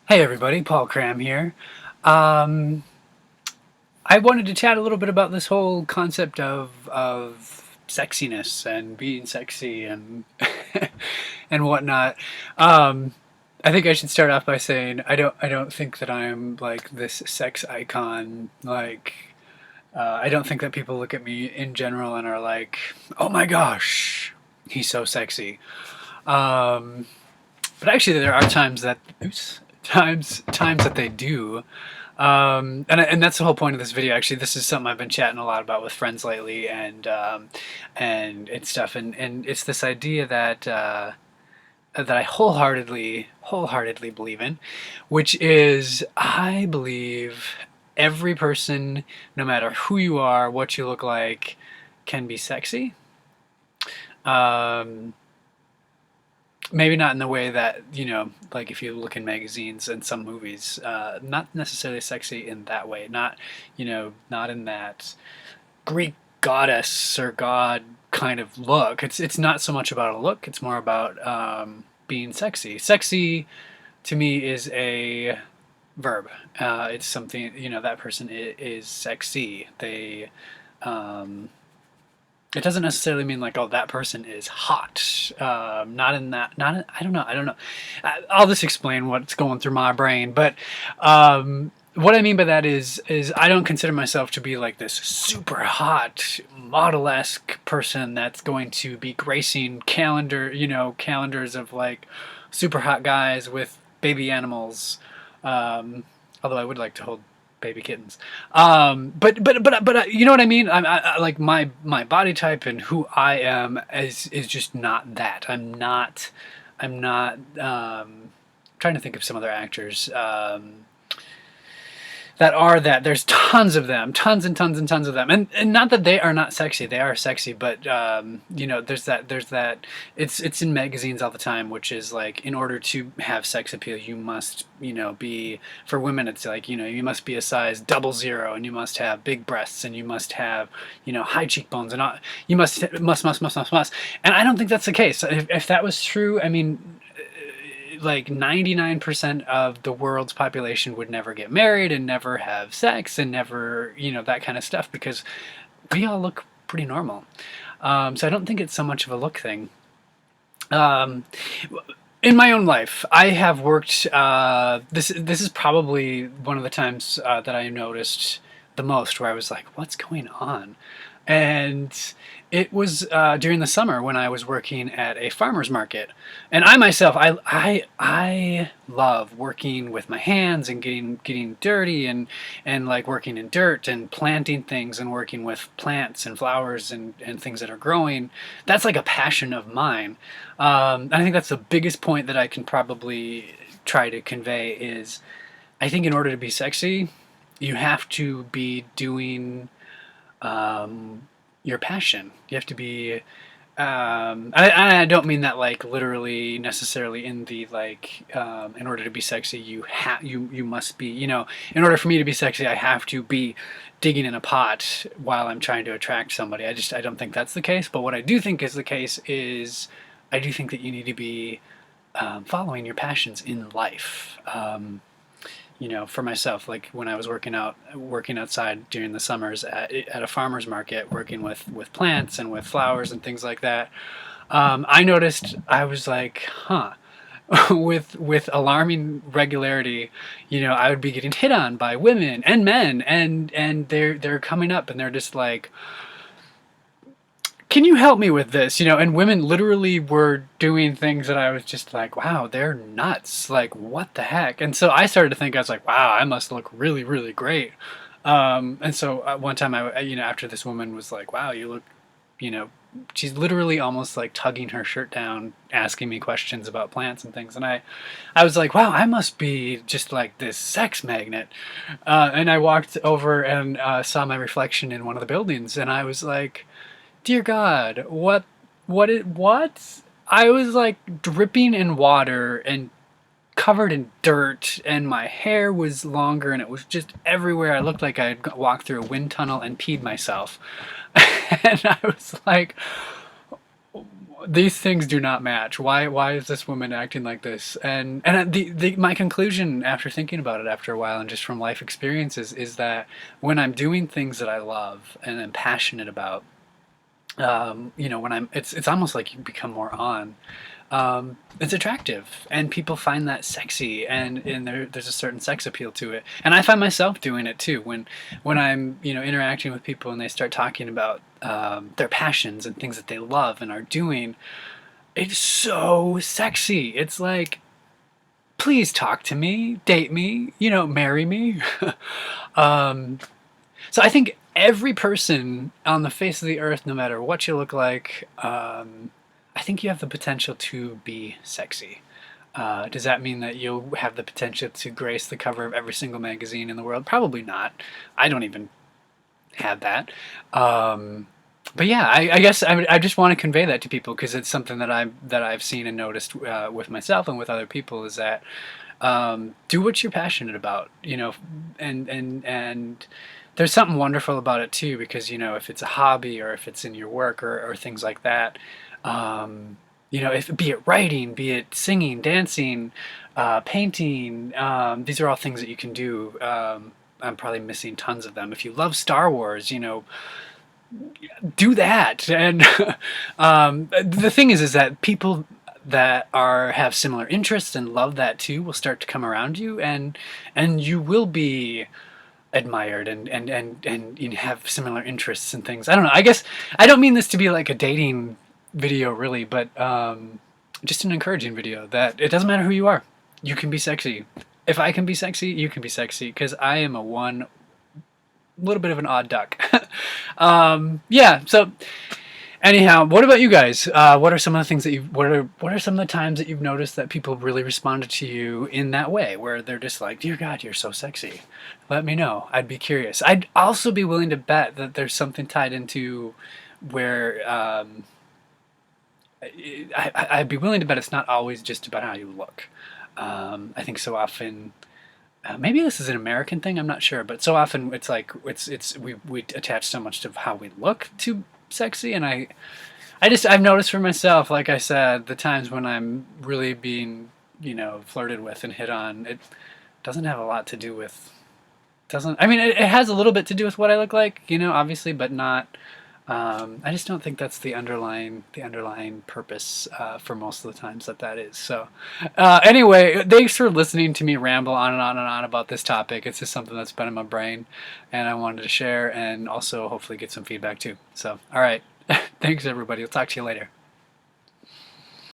Hey everybody, Paul Cram here. Um, I wanted to chat a little bit about this whole concept of sexiness and being sexy and and whatnot. Um, I think I should start off by saying I don't think that I'm like this sex icon. I don't think that people look at me in general and are like, oh my gosh, he's so sexy. Um, but actually, there are times that they do. And that's the whole point of this video. Actually, this is something I've been chatting a lot about with friends lately, and stuff. And it's this idea that I wholeheartedly believe in, which is I believe every person, no matter who you are, what you look like, can be sexy. Um, Maybe not in the way that, like if you look in magazines and some movies, not necessarily sexy in that way. Not in that Greek goddess or god kind of look. It's not so much about a look. It's more about being sexy. Sexy to me is a verb. It's something, that person is sexy. It doesn't necessarily mean like, oh, that person is hot. Not in that. Not in, I don't know. I'll just explain what's going through my brain. But what I mean by that is I don't consider myself to be like this super hot model-esque person that's going to be gracing calendars of like super hot guys with baby animals. Although I would like to hold baby kittens. But you know what I mean? Like my body type and who I am is just not that. I'm not. Trying to think of some other actors. That are that. There's tons of them, tons and tons and tons of them, and not that they are not sexy. They are sexy, but there's that. It's in magazines all the time, which is like in order to have sex appeal, you must be for women. It's like you must be a size 00, and you must have big breasts, and you must have high cheekbones, and all, you must. And I don't think that's the case. If that was true, I mean, like 99% of the world's population would never get married and never have sex and never, that kind of stuff because we all look pretty normal. So I don't think it's so much of a look thing. Um, in my own life, I have worked. This is probably one of the times that I noticed the most, where I was like, "What's going on?" And it was during the summer when I was working at a farmer's market. And I myself, I love working with my hands and getting dirty and like working in dirt and planting things and working with plants and flowers and things that are growing. That's like a passion of mine. I think that's the biggest point that I can probably try to convey is I think in order to be sexy, you have to be doing your passion. You have to be. I don't mean that like literally necessarily in the like. In order to be sexy, you must be. In order for me to be sexy, I have to be digging in a pot while I'm trying to attract somebody. I don't think that's the case. But what I do think is the case is I do think that you need to be following your passions in life. For myself, like when I was working outside during the summers at a farmer's market, working with plants and with flowers and things like that, I noticed I was like, huh, with alarming regularity, I would be getting hit on by women and men, and they're coming up and they're just like, can you help me with this? And women literally were doing things that I was just like, wow, they're nuts. Like, what the heck? And so I started to think, I was like, wow, I must look really, really great. And so one time after this woman was like, wow, you look, you know, she's literally almost like tugging her shirt down, asking me questions about plants and things. And I was like, wow, I must be just like this sex magnet. And I walked over and saw my reflection in one of the buildings. And I was like, dear God, what? I was like dripping in water and covered in dirt, and my hair was longer, and it was just everywhere. I looked like I had walked through a wind tunnel and peed myself. And I was like, these things do not match. Why is this woman acting like this? And the my conclusion after thinking about it after a while and just from life experiences is that when I'm doing things that I love and I'm passionate about, you know, when I'm, it's almost like you become more on. It's attractive, and people find that sexy, and there's a certain sex appeal to it. And I find myself doing it too when I'm, you know, interacting with people and they start talking about their passions and things that they love and are doing. It's so sexy. It's like, please talk to me, date me, you know, marry me. um, so I think every person on the face of the earth, no matter what you look like, I think you have the potential to be sexy. Does that mean that you'll have the potential to grace the cover of every single magazine in the world? Probably not. I don't even have that. But yeah, I guess I just want to convey that to people because it's something that I've seen and noticed with myself and with other people is that do what you're passionate about, you know, and there's something wonderful about it too because you know if it's a hobby or if it's in your work or things like that, you know, if be it writing, be it singing, dancing, painting, these are all things that you can do. I'm probably missing tons of them. If you love Star Wars, you know, do that. And the thing is that people that are have similar interests and love that too will start to come around you, and you will be admired and you have similar interests and things. I don't know. I guess I don't mean this to be like a dating video really, but just an encouraging video that it doesn't matter who you are. You can be sexy. If I can be sexy, you can be sexy because I am a one little bit of an odd duck. Yeah. So anyhow, what about you guys? What are some of the things that you what are some of the times that you've noticed that people really responded to you in that way, where they're just like, "Dear God, you're so sexy." Let me know. I'd be curious. I'd also be willing to bet that there's something tied into where I'd be willing to bet it's not always just about how you look. I think so often. Maybe this is an American thing. I'm not sure, but so often it's like we attach so much to how we look to sexy, and I've noticed for myself, like I said, the times when I'm really being, you know, flirted with and hit on, it doesn't have a lot to do with doesn't I mean it has a little bit to do with what I look like, you know, obviously, but not. I just don't think that's the underlying purpose for most of the times that is. So, anyway, thanks for listening to me ramble on and on and on about this topic. It's just something that's been in my brain, and I wanted to share, and also hopefully get some feedback too. So, all right, thanks everybody. I'll talk to you later.